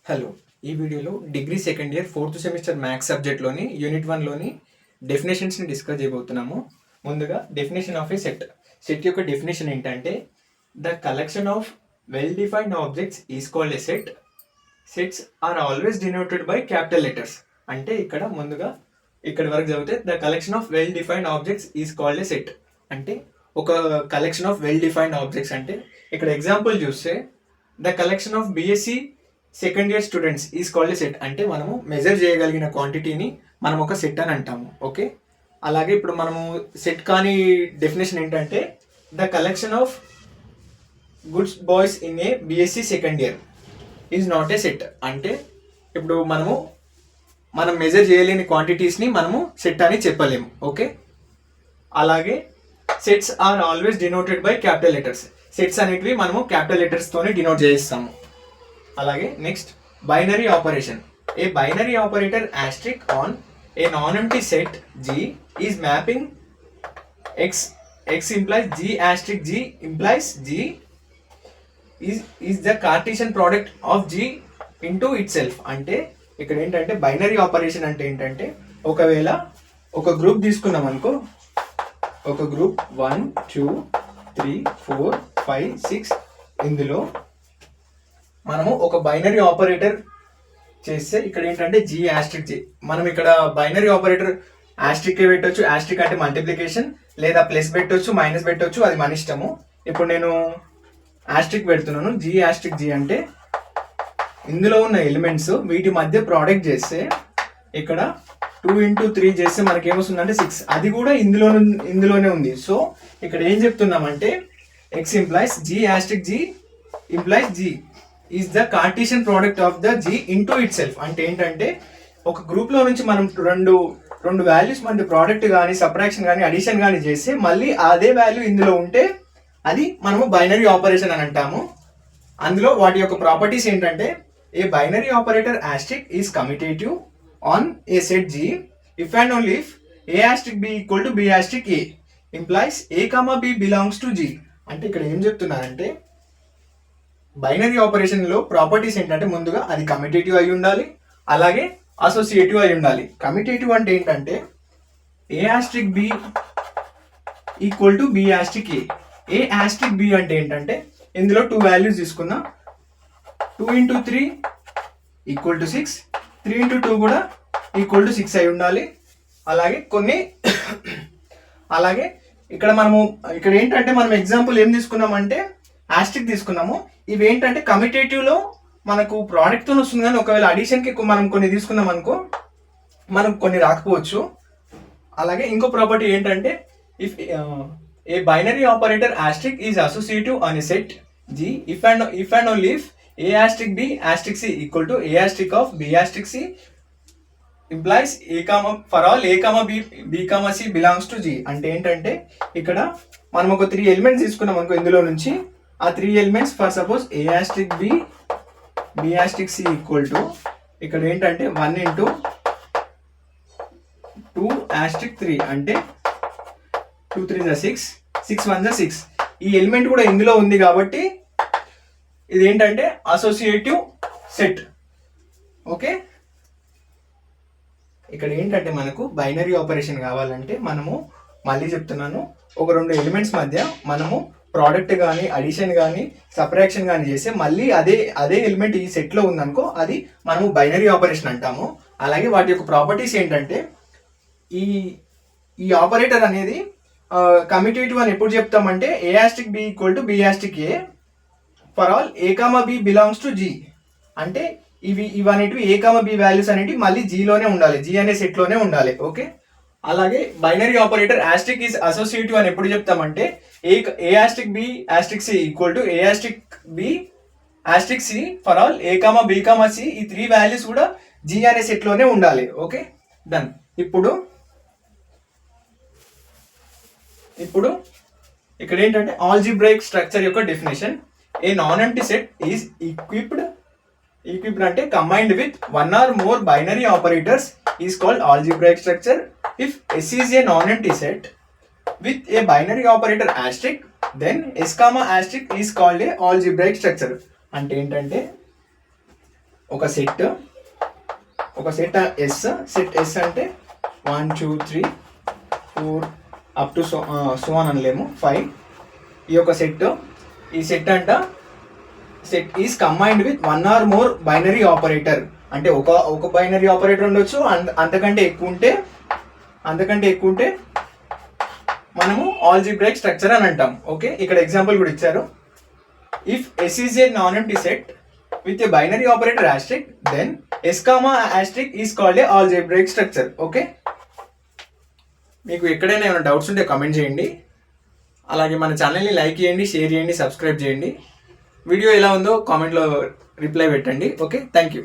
Hello. ఈ వీడియోలో degree second year 4th semester maths సబ్జెక్ట్లోని యూనిట్ 1లోని డెఫినేషన్స్ని డిస్కస్ చేయబోతున్నాము. ముందుగా definition of a set. Set యొక్క డెఫినేషన్ ఏంటంటే the collection of well defined objects is called a set. Sets are always denoted by capital letters. అంటే ముందుగా ఇక్కడ వరకు చదివితే the collection of well defined objects is called a set. అంటే ఒక collection of well defined objects అంటే ఇక్కడ example చూస్తే the collection of BSc second year students is called a set. అంటే మనము మెజర్ చేయగలిగిన క్వాంటిటీని మనం ఒక సెట్ అని అంటాము. ఓకే, అలాగే ఇప్పుడు మనము సెట్ కాని డెఫినేషన్ ఏంటంటే the collection of goods boys in a BSc second year is not a set. అంటే ఇప్పుడు మనం మెజర్ చేయలేని క్వాంటిటీస్ని మనము సెట్ అని చెప్పలేము. ఓకే, అలాగే sets are always denoted by capital letters. Sets అనేటివి మనము క్యాపిటల్ లెటర్స్తోనే డినోట్ చేస్తాము. అలాగే next binary operation. A binary operator asterisk on a non empty set G is mapping X implies G asterisk G implies G is the Cartesian product of G into itself. అంటే ఇక్కడ ఏంటంటే binary operation అంటే ఏంటంటే ఒకవేళ ఒక group తీసుకున్నాం అనుకో, ఒక గ్రూప్ 1 2 3 4 5 6 ఇందులో మనము ఒక బైనరీ ఆపరేటర్ చేస్తే ఇక్కడ ఏంటంటే G asterisk G. మనం ఇక్కడ బైనరీ ఆపరేటర్ asterisk పెట్టవచ్చు. asterisk అంటే మల్టిప్లికేషన్, లేదా ప్లస్ పెట్టవచ్చు, మైనస్ పెట్టవచ్చు, అది మన ఇష్టము. ఇప్పుడు నేను asterisk పెడుతున్నాను. G asterisk G అంటే ఇందులో ఉన్న ఎలిమెంట్స్ వీటి మధ్య ప్రోడక్ట్ చేస్తే ఇక్కడ 2 into 3 చేస్తే మనకి ఏమొస్తుందంటే 6. అది కూడా ఇందులోనే ఉంది. సో ఇక్కడ ఏం చెప్తున్నామంటే X implies G asterisk G implies G is the Cartesian product of the G into it self. అంటే ఏంటంటే ఒక గ్రూప్లో నుంచి మనం రెండు వాల్యూస్ మన ప్రోడక్ట్ కానీ సబ్ట్రాక్షన్ కానీ అడిషన్ కానీ చేస్తే మళ్ళీ అదే వాల్యూ ఇందులో ఉంటే అది మనము బైనరీ ఆపరేషన్ అని అంటాము. అందులో వాటి యొక్క ప్రాపర్టీస్ ఏంటంటే ఏ binary operator asterisk is commutative on a set G if and only if A asterisk B equal to B asterisk A implies A, B belongs to G. అంటే ఇక్కడ ఏం చెప్తున్నారంటే బైనరీ ఆపరేషన్లో ప్రాపర్టీస్ ఏంటంటే ముందుగా అది కమ్యూటేటివ్ అయి ఉండాలి, అలాగే అసోసియేటివ్ అయి ఉండాలి. కమ్యూటేటివ్ అంటే ఏంటంటే A asterisk B equal to B asterisk A. A asterisk B అంటే ఏంటంటే ఇందులో 2 వాల్యూస్ తీసుకున్నా, 2 into 3 ఈక్వల్ టు 6, 3 into 2 కూడా ఈక్వల్ టు 6 అయి ఉండాలి. అలాగే ఇక్కడ ఏంటంటే మనం ఎగ్జాంపుల్ ఏం తీసుకున్నామంటే asterisk తీసుకున్నాము. ఇవి ఏంటంటే కమ్యూటేటివ్లో మనకు ప్రోడక్ట్తో వస్తుంది, కానీ ఒకవేళ అడిషన్కి మనం కొన్ని తీసుకున్నాం అనుకో మనకు కొన్ని రాకపోవచ్చు. అలాగే ఇంకో ప్రాపర్టీ ఏంటంటే if A binary operator asterisk is associative on a set G if and only if A asterisk B asterisk C equal to A asterisk of B asterisk C implies for all A, B, C belongs to G. అంటే ఏంటంటే ఇక్కడ మనం ఒక 3 elements తీసుకున్నాం అనుకో, ఇందులో నుంచి ఆ 3 elements for suppose A asterisk B, B asterisk C equal to ఇక్కడ ఏంటంటే 1 into 2 asterisk 3 అంటే 2 3 6, 6 1 6. ఈ ఎలిమెంట్ కూడా ఇందులో ఉంది కాబట్టి ఇది ఏంటంటే అసోసియేటివ్ సెట్. ఓకే, ఇక్కడ ఏంటంటే మనకు బైనరీ ఆపరేషన్ కావాలంటే మనము మళ్ళీ చెప్తున్నాను, ఒక 2 ఎలిమెంట్స్ మధ్య మనము ప్రోడక్ట్ కానీ అడిషన్ కానీ సబ్ట్రాక్షన్ కానీ చేస్తే మళ్ళీ అదే ఎలిమెంట్ ఈ సెట్లో ఉందనుకో అది మనము బైనరీ ఆపరేషన్ అంటాము. అలాగే వాటి యొక్క ప్రాపర్టీస్ ఏంటంటే ఈ ఆపరేటర్ అనేది కమ్యూటేటివ్ అని ఎప్పుడు చెప్తామంటే A asterisk B equal to B asterisk A for all A, B belongs to G. అంటే ఇవి అనేటివి A, B వాల్యూస్ అనేటివి మళ్ళీ Gలోనే ఉండాలి, G అనే సెట్లోనే ఉండాలి. ఓకే, అలాగే binary operator asterisk is associative అని ఎప్పుడు చెప్తామంటే A asterisk B asterisk C equal to A asterisk B asterisk C for all A, B, C ఈ 3 వాల్యూస్ కూడా G అనే సెట్లోనే ఉండాలి. Okay, done. ఇప్పుడు ఇక్కడ ఏంటంటే ఆల్జీబ్రాయిక్ స్ట్రక్చర్ యొక్క definition. A non empty set is equipped అంటే combined with 1 or more binary operators is called algebraic structure. If S is a non empty set with a binary operator asterisk then S, asterisk is called a algebraic structure. అంటే ఏంటంటే ఒక set yes అంటే 1 2 3 4 up to so అని అనలేము 5. ఈ set set is combined with 1 or more binary operator. అంటే ఒక binary operator ఉండొచ్చు, అంతకంటే ఎక్కువ ఉంటే మనము ఆల్జీబ్రాయిక్ స్ట్రక్చర్ అని అంటాం. ఓకే, ఇక్కడ ఎగ్జాంపుల్ కూడా ఇచ్చారు. If S is a non empty set with a binary operator asterisk, then S comma asterisk is called a algebraic structure. Okay, మీకు ఎక్కడైనా ఏమైనా డౌట్స్ ఉంటే కామెంట్ చేయండి. అలాగే మన ఛానల్ని లైక్ చేయండి, షేర్ చేయండి, సబ్స్క్రైబ్ చేయండి. వీడియో ఎలా ఉందో కామెంట్లో రిప్లై పెట్టండి. Okay, thank you.